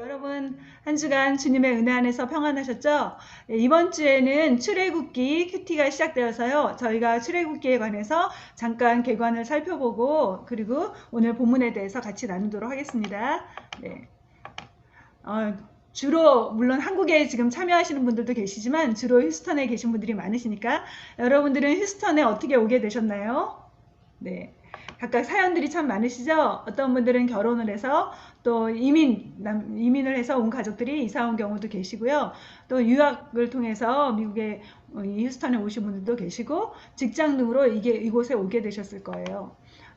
여러분, 한 주간 주님의 은혜 안에서 평안하셨죠? 이번 주에는 출애굽기 큐티가 시작되어서요. 저희가 출애굽기에 관해서 잠깐 개관을 살펴보고 그리고 오늘 본문에 대해서 같이 나누도록 하겠습니다. 네. 주로 물론 한국에 지금 참여하시는 분들도 계시지만 주로 휴스턴에 계신 분들이 많으시니까 여러분들은 휴스턴에 어떻게 오게 되셨나요? 네. 각각 사연들이 참 많으시죠? 어떤 분들은 결혼을 해서 또 이민을 해서 온 가족들이 이사 온 경우도 계시고요. 또 유학을 통해서 미국의 휴스턴에 오신 분들도 계시고 직장 등으로 이곳에 오게 되셨을 거예요.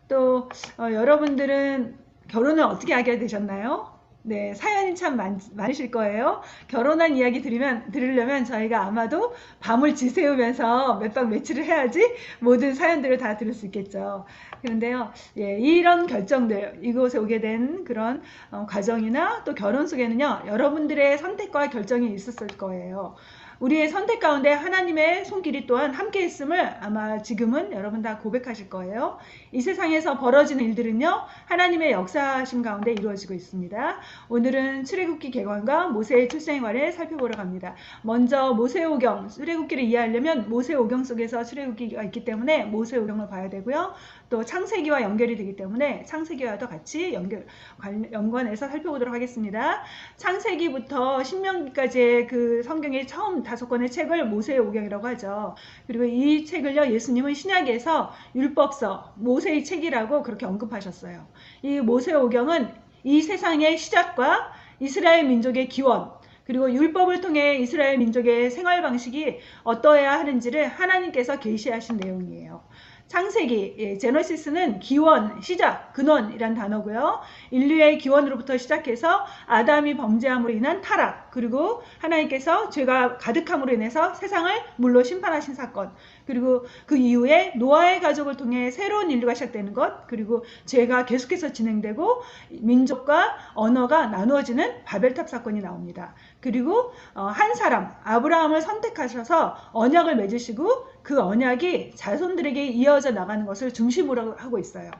또 여러분들은 결혼을 어떻게 하게 되셨나요? 네, 사연이 참 많으실 거예요. 결혼한 이야기 들으려면 저희가 아마도 밤을 지새우면서 몇 박 며칠을 해야지 모든 사연들을 다 들을 수 있겠죠. 그런데요, 예, 이런 결정들, 이곳에 오게 된 그런 과정이나 또 결혼 속에는요, 여러분들의 선택과 결정이 있었을 거예요. 우리의 선택 가운데 하나님의 손길이 또한 함께 있음을 아마 지금은 여러분 다 고백하실 거예요. 이 세상에서 벌어지는 일들은요, 하나님의 역사하심 가운데 이루어지고 있습니다. 오늘은 출애굽기 개관과 모세의 출생활을 살펴보러 갑니다. 먼저 모세오경, 출애굽기를 이해하려면 모세오경 속에서 출애굽기가 있기 때문에 모세오경을 봐야 되고요. 또 창세기와 연결이 되기 때문에 창세기와도 같이 연관해서 살펴보도록 하겠습니다. 창세기부터 신명기까지의 그 성경의 처음 5권의 책을 모세오경이라고 하죠. 그리고 이 책을요, 예수님은 신약에서 율법서, 모세의 책이라고 그렇게 언급하셨어요. 이 모세오경은 이 세상의 시작과 이스라엘 민족의 기원, 그리고 율법을 통해 이스라엘 민족의 생활 방식이 어떠해야 하는지를 하나님께서 계시하신 내용이에요. 창세기, 제너시스는 기원, 시작, 근원이란 단어고요. 인류의 기원으로부터 시작해서 아담이 범죄함으로 인한 타락, 그리고 하나님께서 죄가 가득함으로 인해서 세상을 물로 심판하신 사건, 그리고 그 이후에 노아의 가족을 통해 새로운 인류가 시작되는 것, 그리고 죄가 계속해서 진행되고 민족과 언어가 나누어지는 바벨탑 사건이 나옵니다. 그리고 한 사람, 아브라함을 선택하셔서 언약을 맺으시고 그 언약이 자손들에게 이어져 나가는 것을 중심으로 하고 있어요.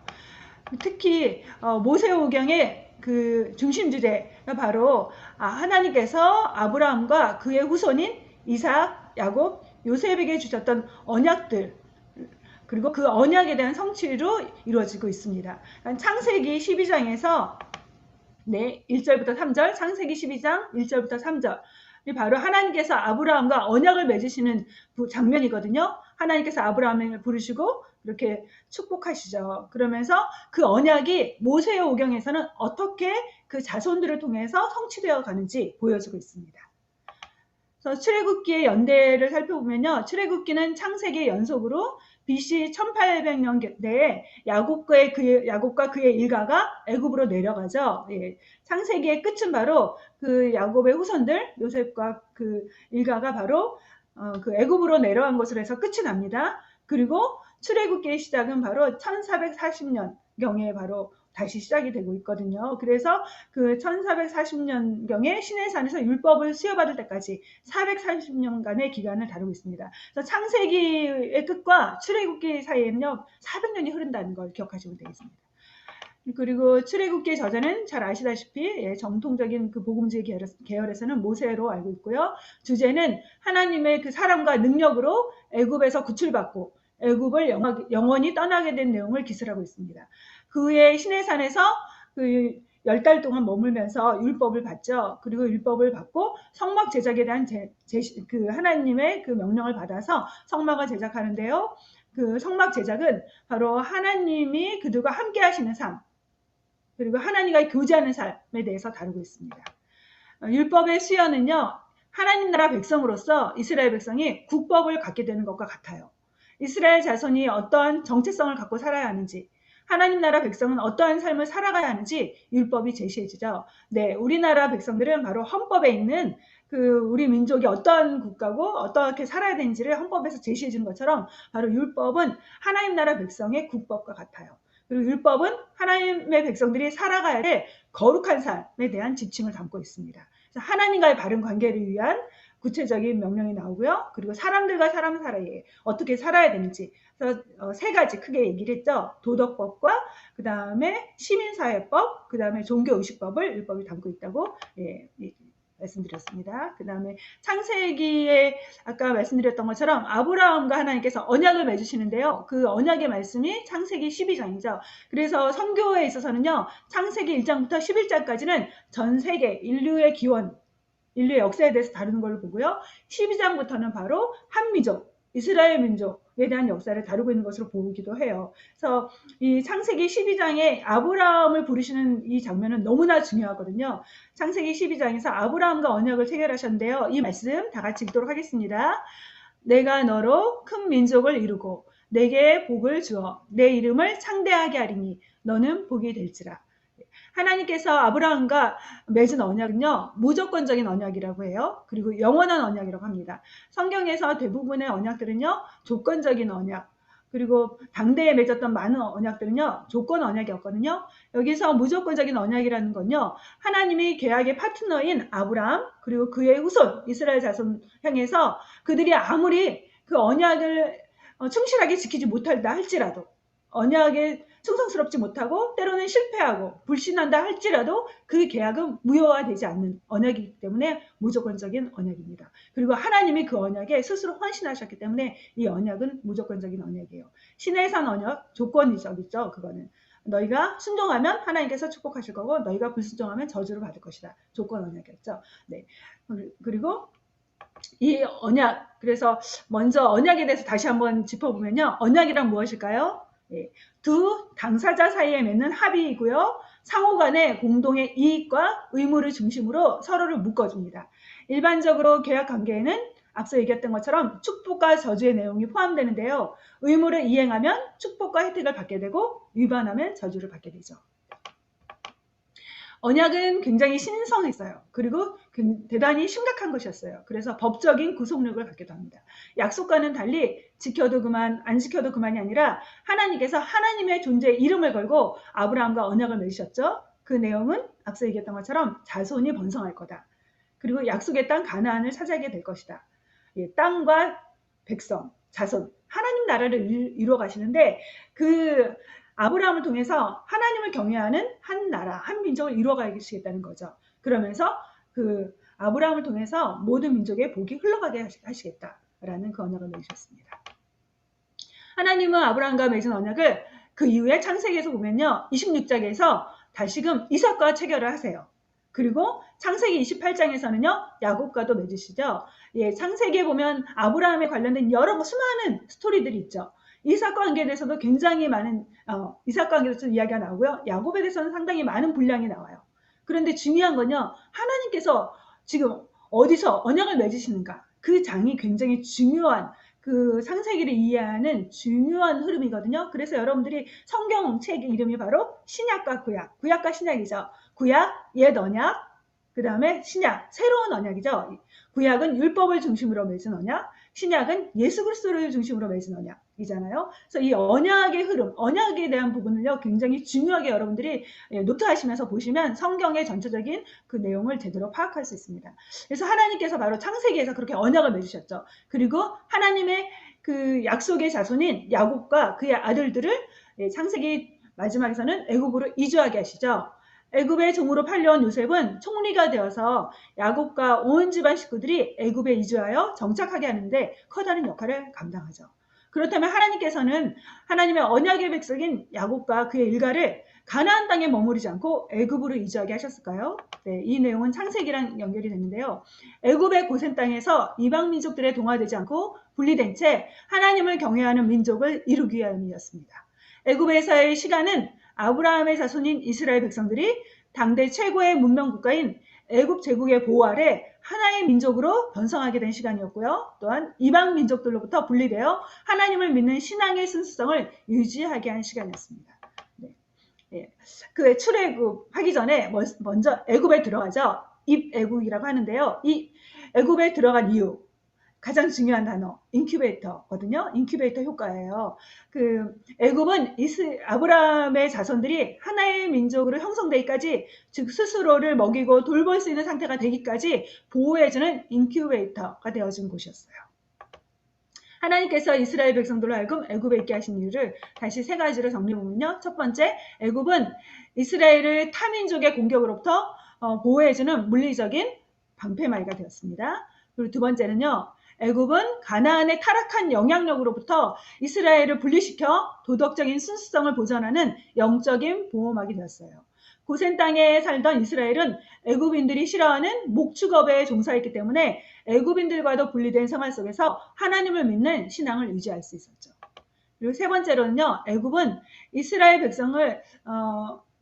특히 모세오경의 그 중심 주제가 바로 하나님께서 아브라함과 그의 후손인 이삭, 야곱, 요셉에게 주셨던 언약들, 그리고 그 언약에 대한 성취로 이루어지고 있습니다. 창세기 12장에서 1절부터 3절, 창세기 12장 1절부터 3절, 바로 하나님께서 아브라함과 언약을 맺으시는 장면이거든요. 하나님께서 아브라함을 부르시고 이렇게 축복하시죠. 그러면서 그 언약이 모세의 오경에서는 어떻게 그 자손들을 통해서 성취되어 가는지 보여주고 있습니다. 그래서 출애굽기의 연대를 살펴보면요, 출애굽기는 창세기의 연속으로 BC 1800년대에 야곱과 그의 일가가 애굽으로 내려가죠. 예, 창세기의 끝은 바로 그 야곱의 후손들 요셉과 그 일가가 바로 그 애굽으로 내려간 것으로 해서 끝이 납니다. 그리고 출애굽기의 시작은 바로 1440년경에 바로 다시 시작이 되고 있거든요. 그래서 그 1440년경에 시내산에서 율법을 수여받을 때까지 440년간의 기간을 다루고 있습니다. 그래서 창세기의 끝과 출애굽기 사이에는요, 400년이 흐른다는 걸 기억하시면 되겠습니다. 그리고 출애굽기의 저자는 잘 아시다시피 정통적인 그 복음주의 계열에서는 모세로 알고 있고요. 주제는 하나님의 그 사랑과 능력으로 애굽에서 구출받고 애굽을 영원히 떠나게 된 내용을 기술하고 있습니다. 그 후에 시내산에서 그 10달 동안 머물면서 율법을 받죠. 그리고 율법을 받고 성막 제작에 대한 그 하나님의 그 명령을 받아서 성막을 제작하는데요. 그 성막 제작은 바로 하나님이 그들과 함께 하시는 삶, 그리고 하나님과 교제하는 삶에 대해서 다루고 있습니다. 율법의 수여는요, 하나님 나라 백성으로서 이스라엘 백성이 국법을 갖게 되는 것과 같아요. 이스라엘 자손이 어떠한 정체성을 갖고 살아야 하는지, 하나님 나라 백성은 어떠한 삶을 살아가야 하는지 율법이 제시해주죠. 네, 우리나라 백성들은 바로 헌법에 있는 그 우리 민족이 어떠한 국가고 어떻게 살아야 되는지를 헌법에서 제시해 주는 것처럼 바로 율법은 하나님 나라 백성의 국법과 같아요. 그리고 율법은 하나님의 백성들이 살아가야 될 거룩한 삶에 대한 지침을 담고 있습니다. 하나님과의 바른 관계를 위한 구체적인 명령이 나오고요. 그리고 사람들과 사람 사이에 어떻게 살아야 되는지. 그래서 세 가지 크게 얘기를 했죠. 도덕법과 그 다음에 시민사회법, 그 다음에 종교의식법을 율법이 담고 있다고 말씀드렸습니다. 그 다음에 창세기에 아까 말씀드렸던 것처럼 아브라함과 하나님께서 언약을 맺으시는데요. 그 언약의 말씀이 창세기 12장이죠. 그래서 선교에 있어서는요. 창세기 1장부터 11장까지는 전 세계 인류의 기원, 인류의 역사에 대해서 다루는 걸로 보고요. 12장부터는 바로 한민족, 이스라엘 민족에 대한 역사를 다루고 있는 것으로 보기도 해요. 그래서 이 창세기 12장에 아브라함을 부르시는 이 장면은 너무나 중요하거든요. 창세기 12장에서 아브라함과 언약을 체결하셨는데요. 이 말씀 다 같이 읽도록 하겠습니다. 내가 너로 큰 민족을 이루고 내게 복을 주어 내 이름을 창대하게 하리니 너는 복이 될지라. 하나님께서 아브라함과 맺은 언약은요. 무조건적인 언약이라고 해요. 그리고 영원한 언약이라고 합니다. 성경에서 대부분의 언약들은요. 조건적인 언약, 그리고 당대에 맺었던 많은 언약들은요. 조건 언약이었거든요. 여기서 무조건적인 언약이라는 건요. 하나님이 계약의 파트너인 아브라함 그리고 그의 후손 이스라엘 자손 향해서 그들이 아무리 그 언약을 충실하게 지키지 못한다 할지라도 언약에 충성스럽지 못하고 때로는 실패하고 불신한다 할지라도 그 계약은 무효화되지 않는 언약이기 때문에 무조건적인 언약입니다. 그리고 하나님이 그 언약에 스스로 헌신하셨기 때문에 이 언약은 무조건적인 언약이에요. 시내산 언약 조건이죠. 그거는 너희가 순종하면 하나님께서 축복하실 거고 너희가 불순종하면 저주를 받을 것이다. 조건 언약이었죠. 네. 그리고 이 언약, 그래서 먼저 언약에 대해서 다시 한번 짚어보면요. 언약이란 무엇일까요? 두 당사자 사이에 맺는 합의이고요. 상호 간의 공동의 이익과 의무를 중심으로 서로를 묶어줍니다. 일반적으로 계약 관계에는 앞서 얘기했던 것처럼 축복과 저주의 내용이 포함되는데요. 의무를 이행하면 축복과 혜택을 받게 되고 위반하면 저주를 받게 되죠. 언약은 굉장히 신성했어요. 그리고 대단히 심각한 것이었어요. 그래서 법적인 구속력을 갖기도 합니다. 약속과는 달리 지켜도 그만, 안 지켜도 그만이 아니라 하나님께서 하나님의 존재에 이름을 걸고 아브라함과 언약을 맺으셨죠. 그 내용은 앞서 얘기했던 것처럼 자손이 번성할 거다. 그리고 약속의 땅 가나안을 차지하게 될 것이다. 땅과 백성, 자손, 하나님 나라를 이루어 가시는데 그 아브라함을 통해서 하나님을 경외하는 한 나라, 한 민족을 이루어가시겠다는 거죠. 그러면서 그 아브라함을 통해서 모든 민족의 복이 흘러가게 하시겠다라는 그 언약을 맺으셨습니다. 하나님은 아브라함과 맺은 언약을 그 이후에 창세기에서 보면요. 26장에서 다시금 이삭과 체결을 하세요. 그리고 창세기 28장에서는요. 야곱과도 맺으시죠. 창세기에 보면 아브라함에 관련된 여러 수많은 스토리들이 있죠. 이삭과 관계에 대해서도 굉장히 많은 이삭과 관계에 대해서 이야기가 나오고요. 야곱에 대해서는 상당히 많은 분량이 나와요. 그런데 중요한 건요. 하나님께서 지금 어디서 언약을 맺으시는가. 그 장이 굉장히 중요한 그 창세기를 이해하는 중요한 흐름이거든요. 그래서 여러분들이 성경책 이름이 바로 신약과 구약, 구약과 신약이죠. 구약, 옛 언약, 그 다음에 신약, 새로운 언약이죠. 구약은 율법을 중심으로 맺은 언약, 신약은 예수 그리스도를 중심으로 맺은 언약이잖아요. 그래서 이 언약의 흐름, 언약에 대한 부분을요, 굉장히 중요하게 여러분들이 노트하시면서 보시면 성경의 전체적인 그 내용을 제대로 파악할 수 있습니다. 그래서 하나님께서 바로 창세기에서 그렇게 언약을 맺으셨죠. 그리고 하나님의 그 약속의 자손인 야곱과 그의 아들들을 창세기 마지막에서는 애굽으로 이주하게 하시죠. 애굽의 종으로 팔려온 요셉은 총리가 되어서 야곱과 온 집안 식구들이 애굽에 이주하여 정착하게 하는데 커다란 역할을 감당하죠. 그렇다면 하나님께서는 하나님의 언약의 백성인 야곱과 그의 일가를 가나안 땅에 머무르지 않고 애굽으로 이주하게 하셨을까요? 네, 이 내용은 창세기랑 연결이 되는데요. 애굽의 고센 땅에서 이방 민족들에 동화되지 않고 분리된 채 하나님을 경외하는 민족을 이루기 위함이었습니다. 애굽에서의 시간은 아브라함의 자손인 이스라엘 백성들이 당대 최고의 문명 국가인 애굽 제국의 보호 아래 하나의 민족으로 번성하게 된 시간이었고요. 또한 이방 민족들로부터 분리되어 하나님을 믿는 신앙의 순수성을 유지하게 한 시간이었습니다. 네. 그 출애굽하기 전에 먼저 애굽에 들어가죠. 입애굽이라고 하는데요. 이 애굽에 들어간 이유, 가장 중요한 단어 인큐베이터거든요. 인큐베이터 효과예요. 그 애굽은 아브라함의 자손들이 하나의 민족으로 형성되기까지, 즉 스스로를 먹이고 돌볼 수 있는 상태가 되기까지 보호해주는 인큐베이터가 되어준 곳이었어요. 하나님께서 이스라엘 백성들로 하여금 애굽에 있게 하신 이유를 다시 세 가지로 정리해보면요. 첫 번째, 애굽은 이스라엘을 타민족의 공격으로부터 보호해주는 물리적인 방패막이가 되었습니다. 그리고 두 번째는요. 애굽은 가나안의 타락한 영향력으로부터 이스라엘을 분리시켜 도덕적인 순수성을 보존하는 영적인 보호막이 되었어요. 고센 땅에 살던 이스라엘은 애굽인들이 싫어하는 목축업에 종사했기 때문에 애굽인들과도 분리된 생활 속에서 하나님을 믿는 신앙을 유지할 수 있었죠. 그리고 세 번째로는요. 애굽은 이스라엘 백성을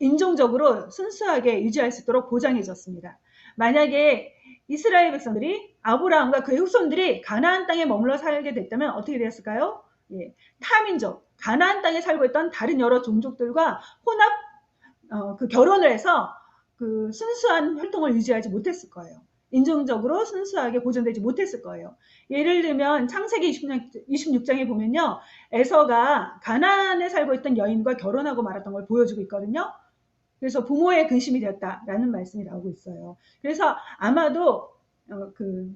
인종적으로 순수하게 유지할 수 있도록 보장해 줬습니다. 만약에 이스라엘 백성들이 아브라함과 그의 후손들이 가나안 땅에 머물러 살게 됐다면 어떻게 되었을까요? 예, 타민족, 가나안 땅에 살고 있던 다른 여러 종족들과 그 결혼을 해서 그 순수한 활동을 유지하지 못했을 거예요. 인종적으로 순수하게 보존되지 못했을 거예요. 예를 들면 창세기 26장에 보면요. 에서가 가나안에 살고 있던 여인과 결혼하고 말았던 걸 보여주고 있거든요. 그래서 부모의 근심이 되었다라는 말씀이 나오고 있어요. 그래서 아마도 그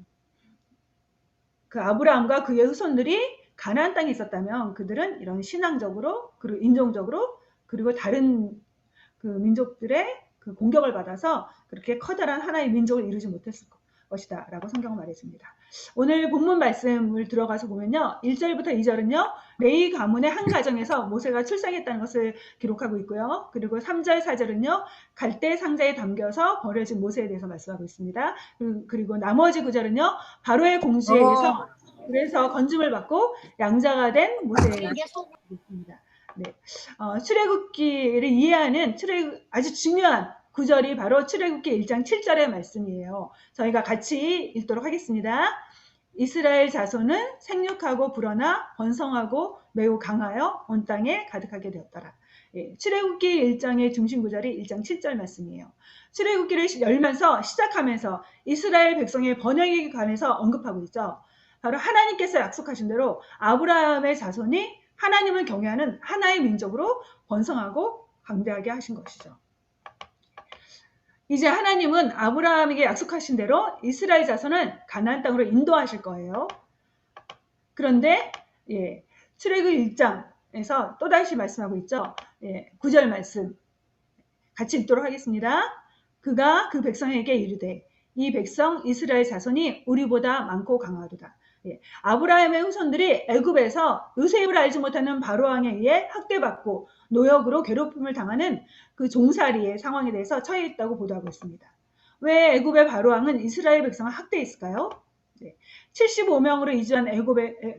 아브라함과 그의 후손들이 가나안 땅에 있었다면 그들은 이런 신앙적으로 그리고 인종적으로 그리고 다른 그 민족들의 그 공격을 받아서 그렇게 커다란 하나의 민족을 이루지 못했을 것이다 라고 성경은 말해줍니다. 오늘 본문 말씀을 들어가서 보면요. 1절부터 2절은요. 레위 가문의 한 가정에서 모세가 출생했다는 것을 기록하고 있고요. 그리고 3절, 4절은요. 갈대 상자에 담겨서 버려진 모세에 대해서 말씀하고 있습니다. 그리고 나머지 구절은요. 바로의 공주에 의해서 그래서 건짐을 받고 양자가 된 모세에 대해서 있습니다. 네. 출애굽기를 이해하는 아주 중요한 구절이 바로 출애굽기 1장 7절의 말씀이에요. 저희가 같이 읽도록 하겠습니다. 이스라엘 자손은 생육하고 불어나 번성하고 매우 강하여 온 땅에 가득하게 되었더라. 예, 출애굽기 1장의 중심 구절이 1장 7절 말씀이에요. 출애굽기를 열면서 시작하면서 이스라엘 백성의 번영에 관해서 언급하고 있죠. 바로 하나님께서 약속하신 대로 아브라함의 자손이 하나님을 경외하는 하나의 민족으로 번성하고 강대하게 하신 것이죠. 이제 하나님은 아브라함에게 약속하신 대로 이스라엘 자손은 가나안 땅으로 인도하실 거예요. 그런데 출애굽기 1장에서 또다시 말씀하고 있죠. 9절 말씀 같이 읽도록 하겠습니다. 그가 그 백성에게 이르되 이 백성 이스라엘 자손이 우리보다 많고 강하도다. 아브라함의 후손들이 애굽에서 요셉을 알지 못하는 바로왕에 의해 학대받고 노역으로 괴롭힘을 당하는 그 종살이의 상황에 대해서 처해 있다고 보도하고 있습니다. 왜 애굽의 바로왕은 이스라엘 백성을 학대했을까요? 75명으로 이주한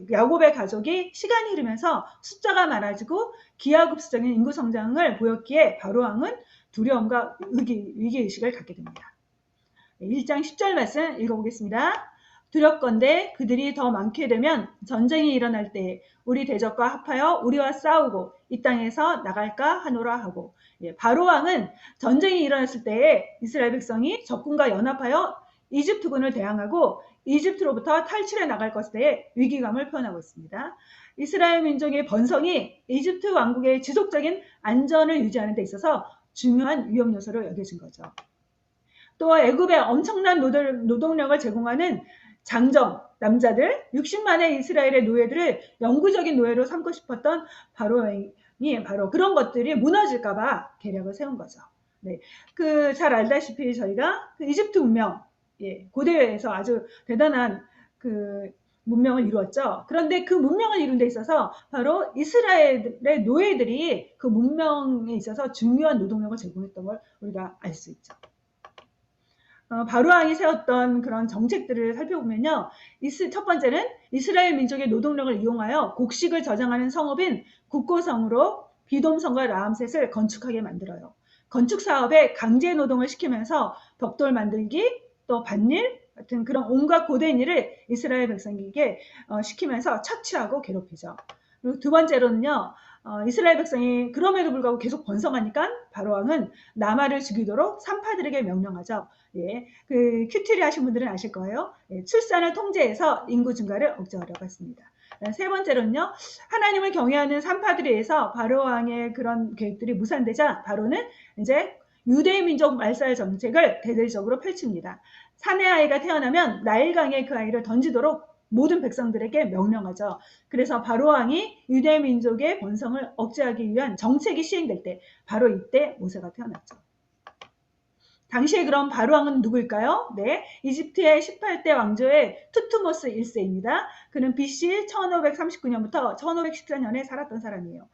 야곱의 가족이 시간이 흐르면서 숫자가 많아지고 기하급수적인 인구 성장을 보였기에 바로왕은 두려움과 위기의식을 갖게 됩니다. 1장 10절 말씀 읽어보겠습니다. 두렵건대 그들이 더 많게 되면 전쟁이 일어날 때에 우리 대적과 합하여 우리와 싸우고 이 땅에서 나갈까 하노라 하고, 바로왕은 전쟁이 일어났을 때에 이스라엘 백성이 적군과 연합하여 이집트군을 대항하고 이집트로부터 탈출해 나갈 것에 대해 위기감을 표현하고 있습니다. 이스라엘 민족의 번성이 이집트 왕국의 지속적인 안전을 유지하는 데 있어서 중요한 위험 요소로 여겨진 거죠. 또 애굽에 엄청난 노동력을 제공하는 장정, 남자들, 60만의 이스라엘의 노예들을 영구적인 노예로 삼고 싶었던 바로왕이 바로 그런 것들이 무너질까봐 계략을 세운 거죠. 네. 잘 알다시피 저희가 이집트 문명, 고대에서 아주 대단한 문명을 이루었죠. 그런데 그 문명을 이룬 데 있어서 바로 이스라엘의 노예들이 그 문명에 있어서 중요한 노동력을 제공했던 걸 우리가 알 수 있죠. 바로왕이 세웠던 그런 정책들을 살펴보면요. 첫 번째는 이스라엘 민족의 노동력을 이용하여 곡식을 저장하는 성읍인 국고성으로 비돔성과 라암셋을 건축하게 만들어요. 건축 사업에 강제 노동을 시키면서 벽돌 만들기, 또 밭일 같은 그런 온갖 고된 일을 이스라엘 백성에게 시키면서 착취하고 괴롭히죠. 그리고 두 번째로는요. 이스라엘 백성이 그럼에도 불구하고 계속 번성하니까 바로왕은 나마를 죽이도록 산파들에게 명령하죠. 예, 그 큐티리 하신 분들은 아실 거예요. 예, 출산을 통제해서 인구 증가를 억제하려고 했습니다. 세 번째로는요, 하나님을 경외하는 산파들에 의해서 바로왕의 그런 계획들이 무산되자 바로는 이제 유대 민족 말살 정책을 대대적으로 펼칩니다. 사내 아이가 태어나면 나일강에 그 아이를 던지도록 모든 백성들에게 명령하죠. 그래서 바로왕이 유대 민족의 번성을 억제하기 위한 정책이 시행될 때 바로 이때 모세가 태어났죠. 당시에 그럼 바로왕은 누구일까요? 네, 이집트의 18대 왕조의 투트모스 1세입니다. 그는 BC 1539년부터 1514년에 살았던 사람이에요.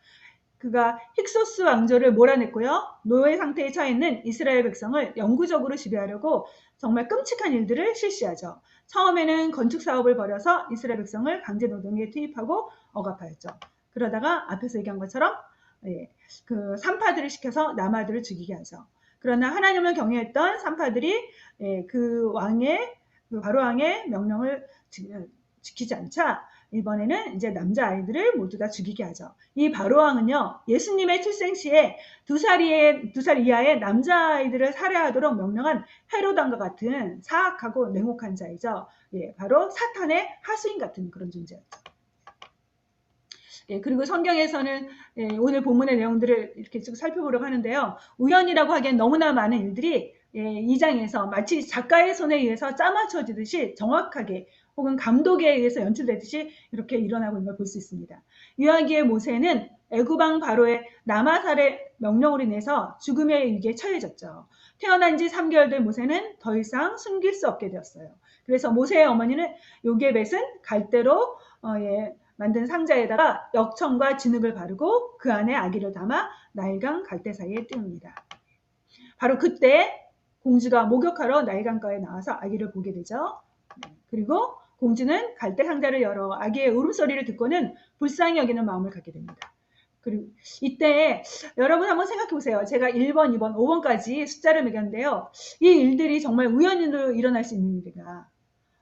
그가 힉소스 왕조를 몰아냈고요. 노예 상태에 처해 있는 이스라엘 백성을 영구적으로 지배하려고 정말 끔찍한 일들을 실시하죠. 처음에는 건축 사업을 벌여서 이스라엘 백성을 강제 노동에 투입하고 억압하였죠. 그러다가 앞에서 얘기한 것처럼 그 산파들을 시켜서 남아들을 죽이게 하죠. 그러나 하나님을 경외했던 산파들이 그 왕의 그 바로왕의 명령을 지키지 않자 이번에는 이제 남자아이들을 모두 다 죽이게 하죠. 이 바로왕은요, 예수님의 출생 시에 2살 이하의 남자아이들을 살해하도록 명령한 헤로당과 같은 사악하고 냉혹한 자이죠. 예, 바로 사탄의 하수인 같은 그런 존재였죠. 예, 그리고 성경에서는 오늘 본문의 내용들을 이렇게 쭉 살펴보려고 하는데요. 우연이라고 하기엔 너무나 많은 일들이 2장에서 마치 작가의 손에 의해서 짜맞춰지듯이 정확하게 혹은 감독에 의해서 연출되듯이 이렇게 일어나고 있는 걸 볼 수 있습니다. 유아기의 모세는 애굽왕 바로의 남아살의 명령으로 인해서 죽음의 위기에 처해졌죠. 태어난 지 3개월 된 모세는 더 이상 숨길 수 없게 되었어요. 그래서 모세의 어머니는 요게벳은 갈대로 만든 상자에다가 역청과 진흙을 바르고 그 안에 아기를 담아 나일강 갈대 사이에 띄웁니다. 바로 그때 공주가 목욕하러 나일강가에 나와서 아기를 보게 되죠. 그리고 공주는 갈대 상자를 열어 아기의 울음소리를 듣고는 불쌍히 여기는 마음을 갖게 됩니다. 그리고 이때 여러분 한번 생각해 보세요. 제가 1번, 2번, 5번까지 숫자를 매겼는데요. 이 일들이 정말 우연으로 일어날 수 있는 일인가?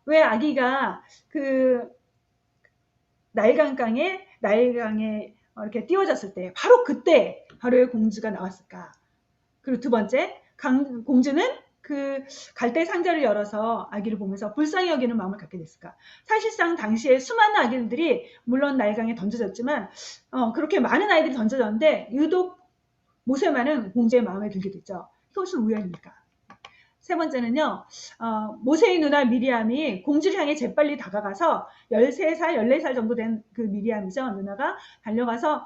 왜 아기가 그 나일강에 이렇게 띄워졌을 때 바로 그때 바로의 공주가 나왔을까? 그리고 두 번째, 공주는 그 갈대 상자를 열어서 아기를 보면서 불쌍히 여기는 마음을 갖게 됐을까? 사실상 당시에 수많은 아기들이 물론 나일강에 던져졌지만 그렇게 많은 아이들이 던져졌는데 유독 모세만은 공주의 마음에 들게 됐죠. 이것은 우연입니까? 세 번째는요, 모세의 누나 미리암이 공주를 향해 재빨리 다가가서 13살, 14살 정도 된 그 미리암이죠. 누나가 달려가서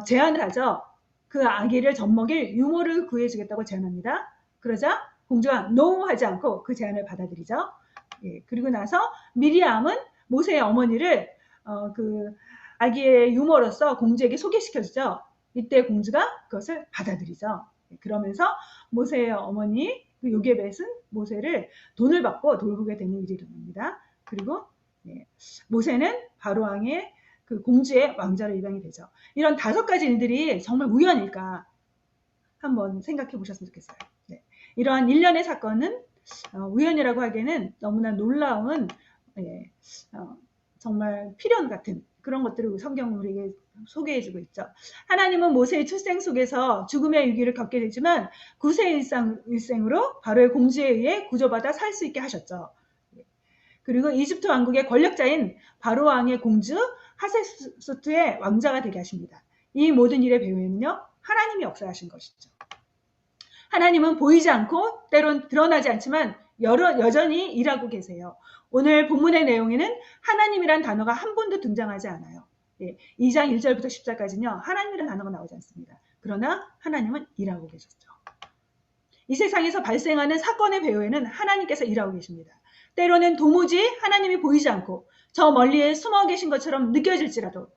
제안을 하죠. 그 아기를 젖먹일 유모를 구해주겠다고 제안합니다. 그러자 공주가 no 하지 않고 그 제안을 받아들이죠. 예, 그리고 나서 미리암은 모세의 어머니를 그 아기의 유모로서 공주에게 소개시켜주죠. 이때 공주가 그것을 받아들이죠. 그러면서 모세의 어머니 그 요게벳은 모세를 돈을 받고 돌보게 되는 일이 일어납니다. 그리고 모세는 바로왕의 그 공주의 왕자로 입양이 되죠. 이런 5가지 일들이 정말 우연일까 한번 생각해 보셨으면 좋겠어요. 네. 이러한 일련의 사건은 우연이라고 하기에는 너무나 놀라운 정말 필연 같은 그런 것들을 성경은 우리에게 소개해주고 있죠. 하나님은 모세의 출생 속에서 죽음의 위기를 겪게 되지만 구세 일생으로 바로의 공주에 의해 구조받아 살 수 있게 하셨죠. 그리고 이집트 왕국의 권력자인 바로 왕의 공주 하세수트의 왕자가 되게 하십니다. 이 모든 일의 배후에는요, 하나님이 역사하신 것이죠. 하나님은 보이지 않고 때론 드러나지 않지만 여전히 일하고 계세요. 오늘 본문의 내용에는 하나님이란 단어가 한 번도 등장하지 않아요. 2장 1절부터 10절까지는요. 하나님이란 단어가 나오지 않습니다. 그러나 하나님은 일하고 계셨죠. 이 세상에서 발생하는 사건의 배후에는 하나님께서 일하고 계십니다. 때로는 도무지 하나님이 보이지 않고 저 멀리에 숨어 계신 것처럼 느껴질지라도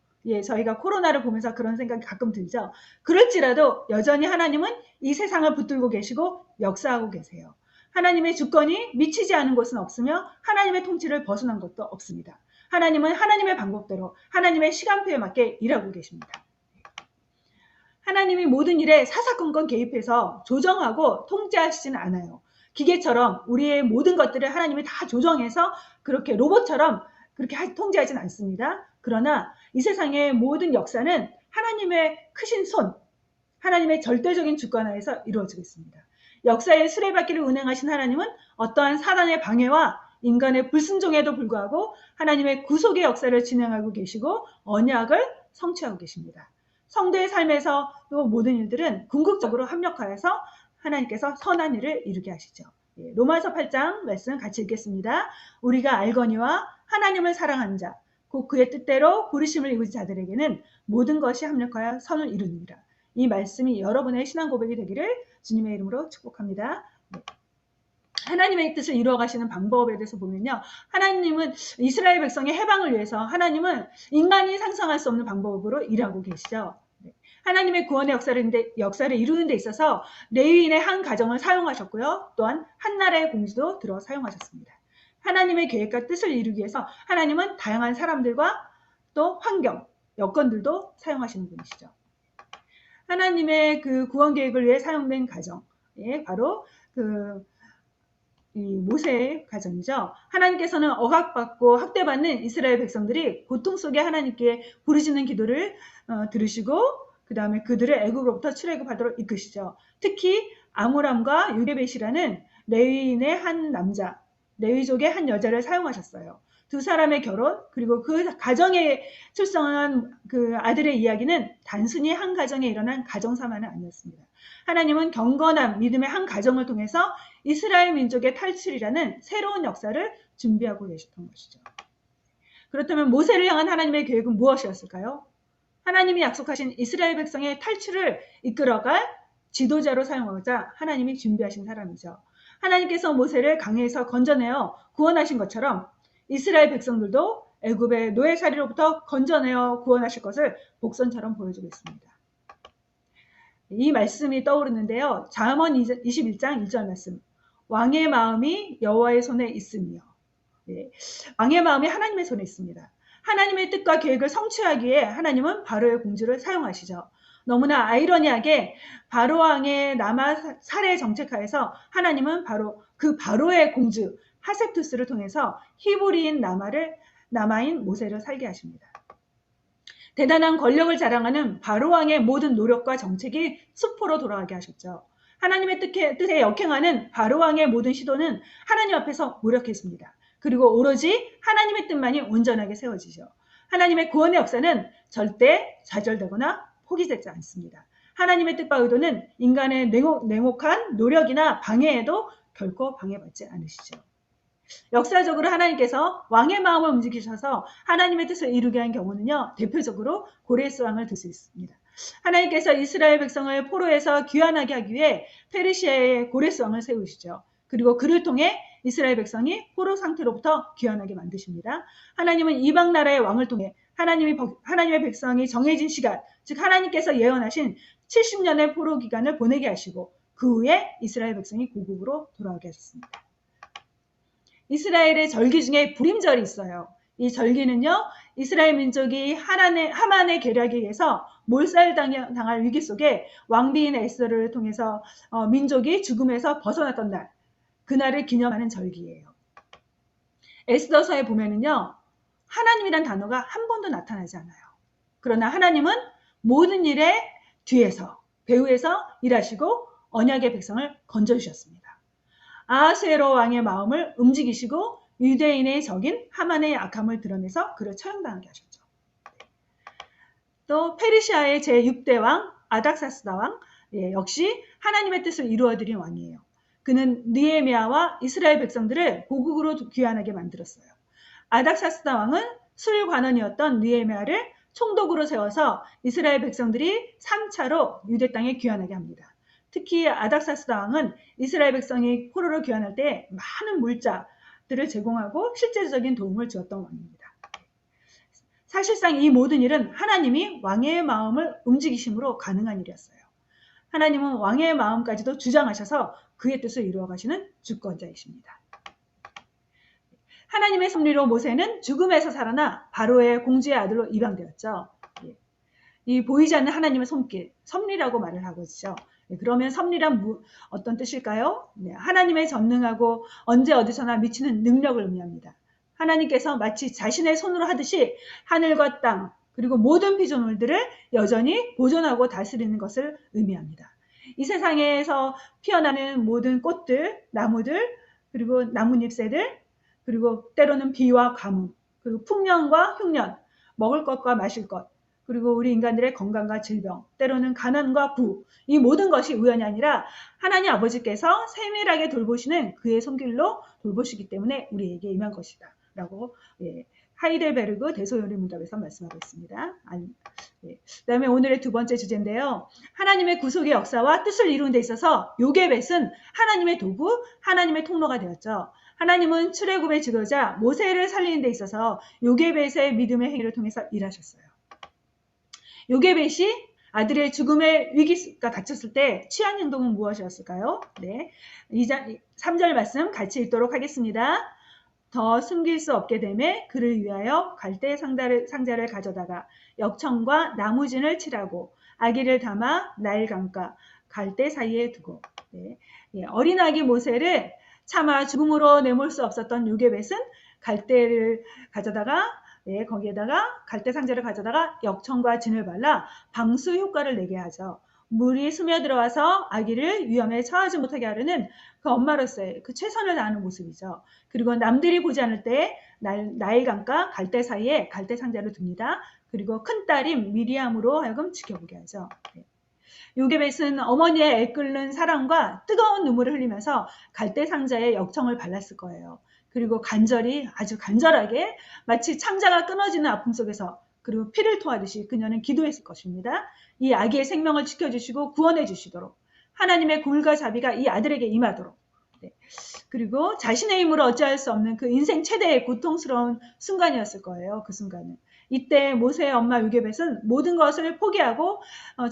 저희가 코로나를 보면서 그런 생각이 가끔 들죠. 그럴지라도 여전히 하나님은 이 세상을 붙들고 계시고 역사하고 계세요. 하나님의 주권이 미치지 않은 곳은 없으며 하나님의 통치를 벗어난 것도 없습니다. 하나님은 하나님의 방법대로 하나님의 시간표에 맞게 일하고 계십니다. 하나님이 모든 일에 사사건건 개입해서 조정하고 통제하시지는 않아요. 기계처럼 우리의 모든 것들을 하나님이 다 조정해서 그렇게 로봇처럼 그렇게 통제하지는 않습니다. 그러나 이 세상의 모든 역사는 하나님의 크신 손, 하나님의 절대적인 주권 하에서 이루어지겠습니다. 역사의 수레바퀴를 운행하신 하나님은 어떠한 사단의 방해와 인간의 불순종에도 불구하고 하나님의 구속의 역사를 진행하고 계시고 언약을 성취하고 계십니다. 성도의 삶에서 또 모든 일들은 궁극적으로 합력하여서 하나님께서 선한 일을 이루게 하시죠. 로마서 8장 말씀 같이 읽겠습니다. 우리가 알거니와 하나님을 사랑하는 자, 곧 그의 뜻대로 부르심을 입은 자들에게는 모든 것이 합력하여 선을 이루느니라. 이 말씀이 여러분의 신앙 고백이 되기를 주님의 이름으로 축복합니다. 하나님의 뜻을 이루어 가시는 방법에 대해서 보면요. 하나님은 이스라엘 백성의 해방을 위해서 하나님은 인간이 상상할 수 없는 방법으로 일하고 계시죠. 하나님의 구원의 역사를 이루는 데 있어서 레위인의 한 가정을 사용하셨고요. 또한 한 나라의 공주도 들어 사용하셨습니다. 하나님의 계획과 뜻을 이루기 위해서 하나님은 다양한 사람들과 또 환경, 여건들도 사용하시는 분이시죠. 하나님의 그 구원 계획을 위해 사용된 가정, 바로 이 모세의 가정이죠. 하나님께서는 억압받고 학대받는 이스라엘 백성들이 고통 속에 하나님께 부르짖는 기도를 들으시고 그 다음에 그들을 애굽으로부터 출애굽하도록 이끄시죠. 특히 아므람과 유게벳이라는 레위인의 한 남자, 레위족의 한 여자를 사용하셨어요. 두 사람의 결혼 그리고 그 가정에 출생한 그 아들의 이야기는 단순히 한 가정에 일어난 가정사만은 아니었습니다. 하나님은 경건한 믿음의 한 가정을 통해서 이스라엘 민족의 탈출이라는 새로운 역사를 준비하고 계셨던 것이죠. 그렇다면 모세를 향한 하나님의 계획은 무엇이었을까요? 하나님이 약속하신 이스라엘 백성의 탈출을 이끌어갈 지도자로 사용하고자 하나님이 준비하신 사람이죠. 하나님께서 모세를 강에서 건져내어 구원하신 것처럼 이스라엘 백성들도 애굽의 노예살이로부터 건져내어 구원하실 것을 복선처럼 보여주고 있습니다. 이 말씀이 떠오르는데요. 잠언 21장 1절 말씀. 왕의 마음이 여호와의 손에 있으며, 왕의 마음이 하나님의 손에 있습니다. 하나님의 뜻과 계획을 성취하기 위해 하나님은 바로의 공주를 사용하시죠. 너무나 아이러니하게 바로왕의 남아 살해 정책하에서 하나님은 바로 그 바로의 공주 하셉투스를 통해서 히브리인 남아인 모세를 살게 하십니다. 대단한 권력을 자랑하는 바로왕의 모든 노력과 정책이 수포로 돌아가게 하셨죠. 하나님의 뜻에 역행하는 바로왕의 모든 시도는 하나님 앞에서 무력했습니다. 그리고 오로지 하나님의 뜻만이 온전하게 세워지죠. 하나님의 구원의 역사는 절대 좌절되거나 포기되지 않습니다. 하나님의 뜻과 의도는 인간의 냉혹한 노력이나 방해에도 결코 방해받지 않으시죠. 역사적으로 하나님께서 왕의 마음을 움직이셔서 하나님의 뜻을 이루게 한 경우는요. 대표적으로 고레스 왕을 들 수 있습니다. 하나님께서 이스라엘 백성을 포로에서 귀환하게 하기 위해 페르시아의 고레스 왕을 세우시죠. 그리고 그를 통해 이스라엘 백성이 포로 상태로부터 귀환하게 만드십니다. 하나님은 이방 나라의 왕을 통해 하나님의 백성이 정해진 시간, 즉 하나님께서 예언하신 70년의 포로 기간을 보내게 하시고 그 후에 이스라엘 백성이 고국으로 돌아오게 하셨습니다. 이스라엘의 절기 중에 불임절이 있어요. 이 절기는요. 이스라엘 민족이 하만의 계략에 의해서 몰살당할 위기 속에 왕비인 에스더를 통해서 민족이 죽음에서 벗어났던 날, 그날을 기념하는 절기예요. 에스더서에 보면은요. 하나님이란 단어가 한 번도 나타나지 않아요. 그러나 하나님은 모든 일의 뒤에서, 배후에서 일하시고 언약의 백성을 건져주셨습니다. 아하수에로 왕의 마음을 움직이시고 유대인의 적인 하만의 악함을 드러내서 그를 처형당하게 하셨죠. 또 페르시아의 제6대 왕 아닥사스다 왕 역시 하나님의 뜻을 이루어드린 왕이에요. 그는 느헤미야와 이스라엘 백성들을 고국으로 귀환하게 만들었어요. 아닥사스다 왕은 술관원이었던 느헤미야를 총독으로 세워서 이스라엘 백성들이 3차로 유대 땅에 귀환하게 합니다. 특히 아닥사스다 왕은 이스라엘 백성이 포로로 귀환할 때 많은 물자들을 제공하고 실제적인 도움을 주었던 왕입니다. 사실상 이 모든 일은 하나님이 왕의 마음을 움직이심으로 가능한 일이었어요. 하나님은 왕의 마음까지도 주장하셔서 그의 뜻을 이루어 가시는 주권자이십니다. 하나님의 섭리로 모세는 죽음에서 살아나 바로의 공주의 아들로 입양되었죠. 이 보이지 않는 하나님의 손길, 섭리라고 말을 하고있죠. 그러면 섭리란 어떤 뜻일까요? 하나님의 전능하고 언제 어디서나 미치는 능력을 의미합니다. 하나님께서 마치 자신의 손으로 하듯이 하늘과 땅, 그리고 모든 피조물들을 여전히 보존하고 다스리는 것을 의미합니다. 이 세상에서 피어나는 모든 꽃들, 나무들, 그리고 나뭇잎새들, 그리고 때로는 비와 가뭄, 그리고 풍년과 흉년, 먹을 것과 마실 것, 그리고 우리 인간들의 건강과 질병, 때로는 가난과 부, 이 모든 것이 우연이 아니라 하나님 아버지께서 세밀하게 돌보시는 그의 손길로 돌보시기 때문에 우리에게 임한 것이다 라고 하이델베르그 대소요리 문답에서 말씀하고 있습니다. 그다음에 오늘의 두 번째 주제인데요. 하나님의 구속의 역사와 뜻을 이루는 데 있어서 요게벳은 하나님의 도구, 하나님의 통로가 되었죠. 하나님은 출애굽의 지도자 모세를 살리는 데 있어서 요게벳의 믿음의 행위를 통해서 일하셨어요. 요게벳이 아들의 죽음의 위기가 닥쳤을 때 취한 행동은 무엇이었을까요? 네, 3절 말씀 같이 읽도록 하겠습니다. 더 숨길 수 없게 되매 그를 위하여 갈대 상자를 가져다가 역청과 나무진을 칠하고 아기를 담아 나일 강가 갈대 사이에 두고 어린 아기 모세를 차마 죽음으로 내몰 수 없었던 요게벳은 갈대를 가져다가 거기에다가 갈대 상자를 가져다가 역청과 진을 발라 방수 효과를 내게 하죠. 물이 스며들어와서 아기를 위험에 처하지 못하게 하려는 그 엄마로서의 그 최선을 다하는 모습이죠. 그리고 남들이 보지 않을 때 나일강과 갈대 사이에 갈대 상자를 둡니다. 그리고 큰딸인 미리암으로 하여금 지켜보게 하죠. 요게벳은 어머니의 애끓는 사랑과 뜨거운 눈물을 흘리면서 갈대 상자에 역청을 발랐을 거예요. 그리고 아주 간절하게 마치 창자가 끊어지는 아픔 속에서 그리고 피를 토하듯이 그녀는 기도했을 것입니다. 이 아기의 생명을 지켜주시고 구원해 주시도록 하나님의 굴과 자비가 이 아들에게 임하도록 그리고 자신의 힘으로 어찌할 수 없는 그 인생 최대의 고통스러운 순간이었을 거예요. 그 순간은. 이때 모세의 엄마 요게벳은 모든 것을 포기하고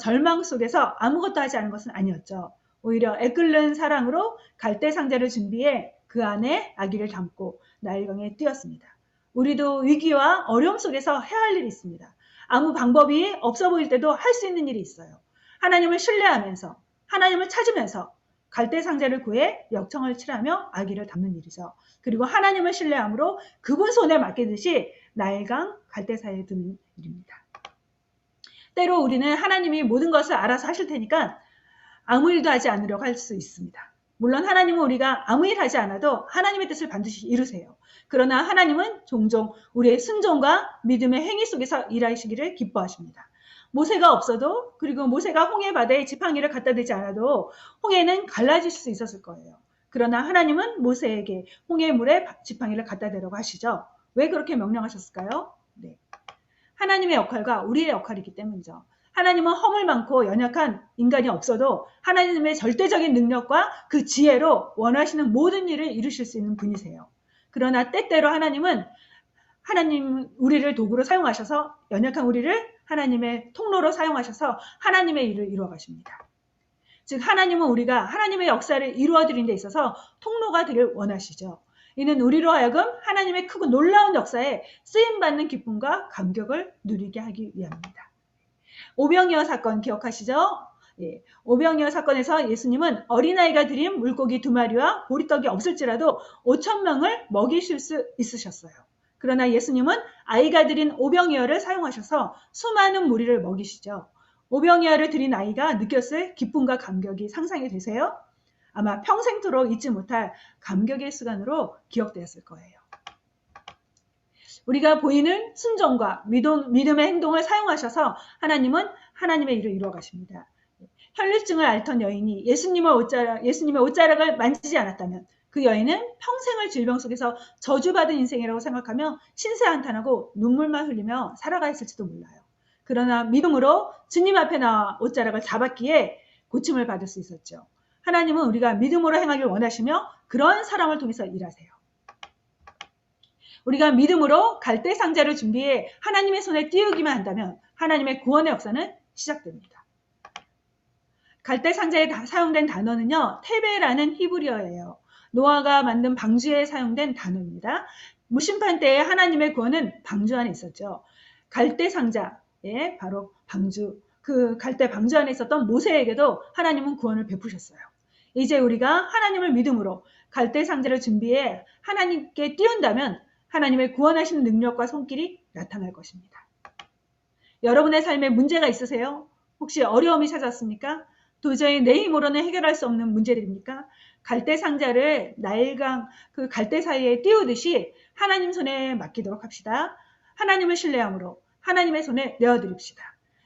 절망 속에서 아무것도 하지 않은 것은 아니었죠. 오히려 애끓는 사랑으로 갈대 상자를 준비해 그 안에 아기를 담고 나일강에 뛰었습니다. 우리도 위기와 어려움 속에서 해야 할 일이 있습니다. 아무 방법이 없어 보일 때도 할 수 있는 일이 있어요. 하나님을 신뢰하면서 하나님을 찾으면서 갈대 상자를 구해 역청을 칠하며 아기를 담는 일이죠. 그리고 하나님을 신뢰함으로 그분 손에 맡기듯이 나일강 갈대 사이에 두는 일입니다. 때로 우리는 하나님이 모든 것을 알아서 하실 테니까 아무 일도 하지 않으려고 할 수 있습니다. 물론 하나님은 우리가 아무 일 하지 않아도 하나님의 뜻을 반드시 이루세요. 그러나 하나님은 종종 우리의 순종과 믿음의 행위 속에서 일하시기를 기뻐하십니다. 모세가 없어도 그리고 모세가 홍해 바다에 지팡이를 갖다 대지 않아도 홍해는 갈라질 수 있었을 거예요. 그러나 하나님은 모세에게 홍해물에 지팡이를 갖다 대라고 하시죠. 왜 그렇게 명령하셨을까요? 네. 하나님의 역할과 우리의 역할이기 때문이죠. 하나님은 허물 많고 연약한 인간이 없어도 하나님의 절대적인 능력과 그 지혜로 원하시는 모든 일을 이루실 수 있는 분이세요. 그러나 때때로 하나님 우리를 도구로 사용하셔서 연약한 우리를 하나님의 통로로 사용하셔서 하나님의 일을 이루어 가십니다. 즉 하나님은 우리가 하나님의 역사를 이루어 드리는 데 있어서 통로가 되길 원하시죠. 이는 우리로 하여금 하나님의 크고 놀라운 역사에 쓰임받는 기쁨과 감격을 누리게 하기 위함입니다. 오병이어 사건 기억하시죠? 예, 오병이어 사건에서 예수님은 어린아이가 드린 물고기 2마리와 보리떡이 없을지라도 5,000명을 먹이실 수 있으셨어요. 그러나 예수님은 아이가 드린 오병이어를 사용하셔서 수많은 무리를 먹이시죠. 오병이어를 드린 아이가 느꼈을 기쁨과 감격이 상상이 되세요? 아마 평생토록 잊지 못할 감격의 순간으로 기억되었을 거예요. 우리가 보이는 순종과 믿음의 행동을 사용하셔서 하나님은 하나님의 일을 이루어 가십니다. 혈류증을 앓던 여인이 예수님의 옷자락을 만지지 않았다면 그 여인은 평생을 질병 속에서 저주받은 인생이라고 생각하며 신세한탄하고 눈물만 흘리며 살아가있을지도 몰라요. 그러나 믿음으로 주님 앞에 나와 옷자락을 잡았기에 고침을 받을 수 있었죠. 하나님은 우리가 믿음으로 행하길 원하시며 그런 사람을 통해서 일하세요. 우리가 믿음으로 갈대 상자를 준비해 하나님의 손에 띄우기만 한다면 하나님의 구원의 역사는 시작됩니다. 갈대 상자에 사용된 단어는요, 테베라는 히브리어예요. 노아가 만든 방주에 사용된 단어입니다. 무심판 때에 하나님의 구원은 방주 안에 있었죠. 갈대 상자에 바로 방주, 그 갈대 방주 안에 있었던 모세에게도 하나님은 구원을 베푸셨어요. 이제 우리가 하나님을 믿음으로 갈대 상자를 준비해 하나님께 띄운다면 하나님의 구원하시는 능력과 손길이 나타날 것입니다. 여러분의 삶에 문제가 있으세요? 혹시 어려움이 찾아왔습니까? 도저히 내 힘으로는 해결할 수 없는 문제들입니까? 갈대 상자를 날강 그 갈대 사이에 띄우듯이 하나님 손에 맡기도록 합시다. 하나님을 신뢰함으로 하나님의 손에 내어드립시다.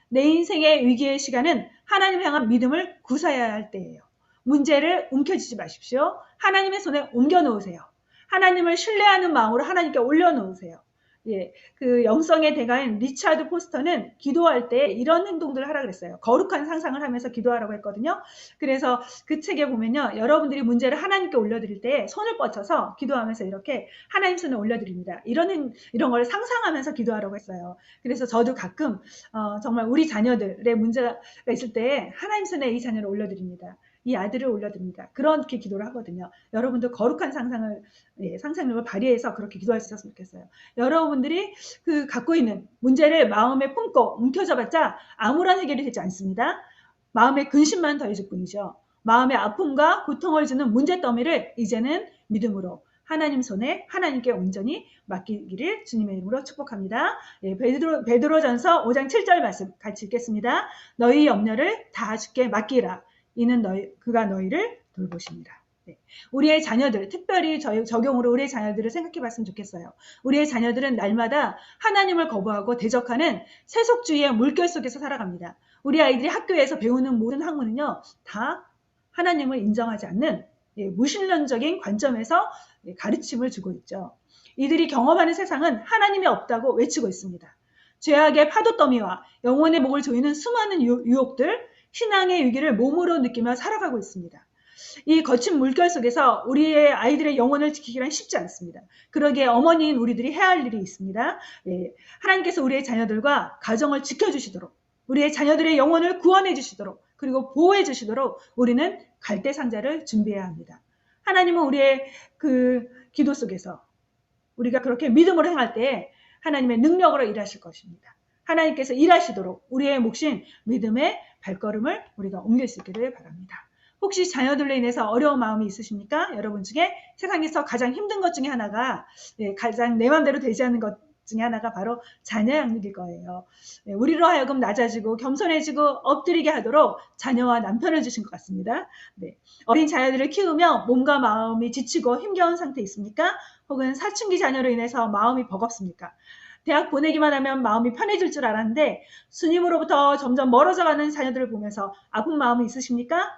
내 인생의 위기의 시간은 하나님을 향한 믿음을 구사해야 할 때예요. 문제를 움켜쥐지 마십시오. 하나님의 손에 옮겨 놓으세요. 하나님을 신뢰하는 마음으로 하나님께 올려놓으세요. 예, 그 영성의 대가인 리차드 포스터는 기도할 때 이런 행동들을 하라 그랬어요. 거룩한 상상을 하면서 기도하라고 했거든요. 그래서 그 책에 보면요, 여러분들이 문제를 하나님께 올려드릴 때 손을 뻗쳐서 기도하면서 이렇게 하나님 손에 올려드립니다. 이런 걸 상상하면서 기도하라고 했어요. 그래서 저도 가끔 정말 우리 자녀들의 문제가 있을 때 하나님 손에 이 자녀를 올려드립니다. 이 아들을 올려드립니다. 그렇게 기도를 하거든요. 여러분도 거룩한 상상력을 발휘해서 그렇게 기도할 수 있었으면 좋겠어요. 여러분들이 그 갖고 있는 문제를 마음에 품고 움켜져봤자 아무런 해결이 되지 않습니다. 마음의 근심만 더해질 뿐이죠. 마음의 아픔과 고통을 주는 문제 더미를 이제는 믿음으로 하나님 손에 하나님께 온전히 맡기기를 주님의 이름으로 축복합니다. 예, 베드로전서 5장 7절 말씀 같이 읽겠습니다. 너희 염려를 다 주께 맡기라. 이는 그가 너희를 돌보십니다. 네. 우리의 자녀들, 특별히 적용으로 우리의 자녀들을 생각해 봤으면 좋겠어요. 우리의 자녀들은 날마다 하나님을 거부하고 대적하는 세속주의의 물결 속에서 살아갑니다. 우리 아이들이 학교에서 배우는 모든 학문은요, 다 하나님을 인정하지 않는 무신론적인 관점에서 가르침을 주고 있죠. 이들이 경험하는 세상은 하나님이 없다고 외치고 있습니다. 죄악의 파도더미와 영혼의 목을 조이는 수많은 유혹들, 신앙의 위기를 몸으로 느끼며 살아가고 있습니다. 이 거친 물결 속에서 우리의 아이들의 영혼을 지키기란 쉽지 않습니다. 그러기에 어머니인 우리들이 해야 할 일이 있습니다. 하나님께서 우리의 자녀들과 가정을 지켜주시도록, 우리의 자녀들의 영혼을 구원해 주시도록, 그리고 보호해 주시도록 우리는 갈대 상자를 준비해야 합니다. 하나님은 우리의 그 기도 속에서 우리가 그렇게 믿음으로 행할 때 하나님의 능력으로 일하실 것입니다. 하나님께서 일하시도록 우리의 몫인 믿음의 발걸음을 우리가 옮길 수 있기를 바랍니다. 혹시 자녀들로 인해서 어려운 마음이 있으십니까? 여러분 중에 세상에서 가장 힘든 것 중에 하나가 가장 내 마음대로 되지 않는 것 중에 하나가 바로 자녀 양육일 거예요. 우리로 하여금 낮아지고 겸손해지고 엎드리게 하도록 자녀와 남편을 주신 것 같습니다. 네. 어린 자녀들을 키우며 몸과 마음이 지치고 힘겨운 상태에 있습니까? 혹은 사춘기 자녀로 인해서 마음이 버겁습니까? 대학 보내기만 하면 마음이 편해질 줄 알았는데 주님으로부터 점점 멀어져가는 자녀들을 보면서 아픈 마음이 있으십니까?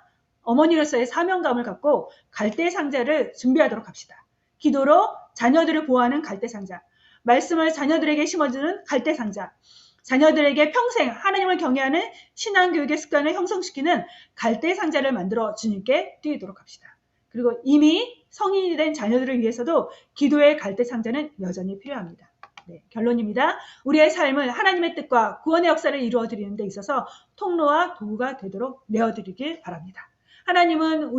어머니로서의 사명감을 갖고 갈대 상자를 준비하도록 합시다. 기도로 자녀들을 보호하는 갈대 상자, 말씀을 자녀들에게 심어주는 갈대 상자, 자녀들에게 평생 하나님을 경외하는 신앙교육의 습관을 형성시키는 갈대 상자를 만들어 주님께 드리도록 합시다. 그리고 이미 성인이 된 자녀들을 위해서도 기도의 갈대 상자는 여전히 필요합니다. 네, 결론입니다. 우리의 삶을 하나님의 뜻과 구원의 역사를 이루어드리는 데 있어서 통로와 도구가 되도록 내어드리길 바랍니다. 하나님은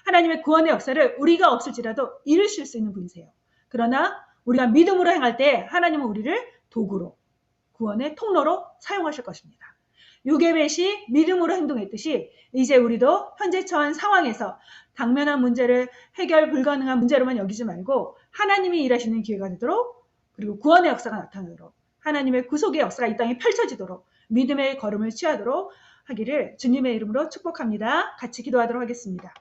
하나님의 구원의 역사를 우리가 없을지라도 이루실 수 있는 분이세요. 그러나 우리가 믿음으로 행할 때 하나님은 우리를 도구로, 구원의 통로로 사용하실 것입니다. 요게벳이 믿음으로 행동했듯이 이제 우리도 현재 처한 상황에서 당면한 문제를 해결 불가능한 문제로만 여기지 말고 하나님이 일하시는 기회가 되도록, 그리고 구원의 역사가 나타나도록, 하나님의 구속의 역사가 이 땅에 펼쳐지도록 믿음의 걸음을 취하도록 하기를 주님의 이름으로 축복합니다. 같이 기도하도록 하겠습니다.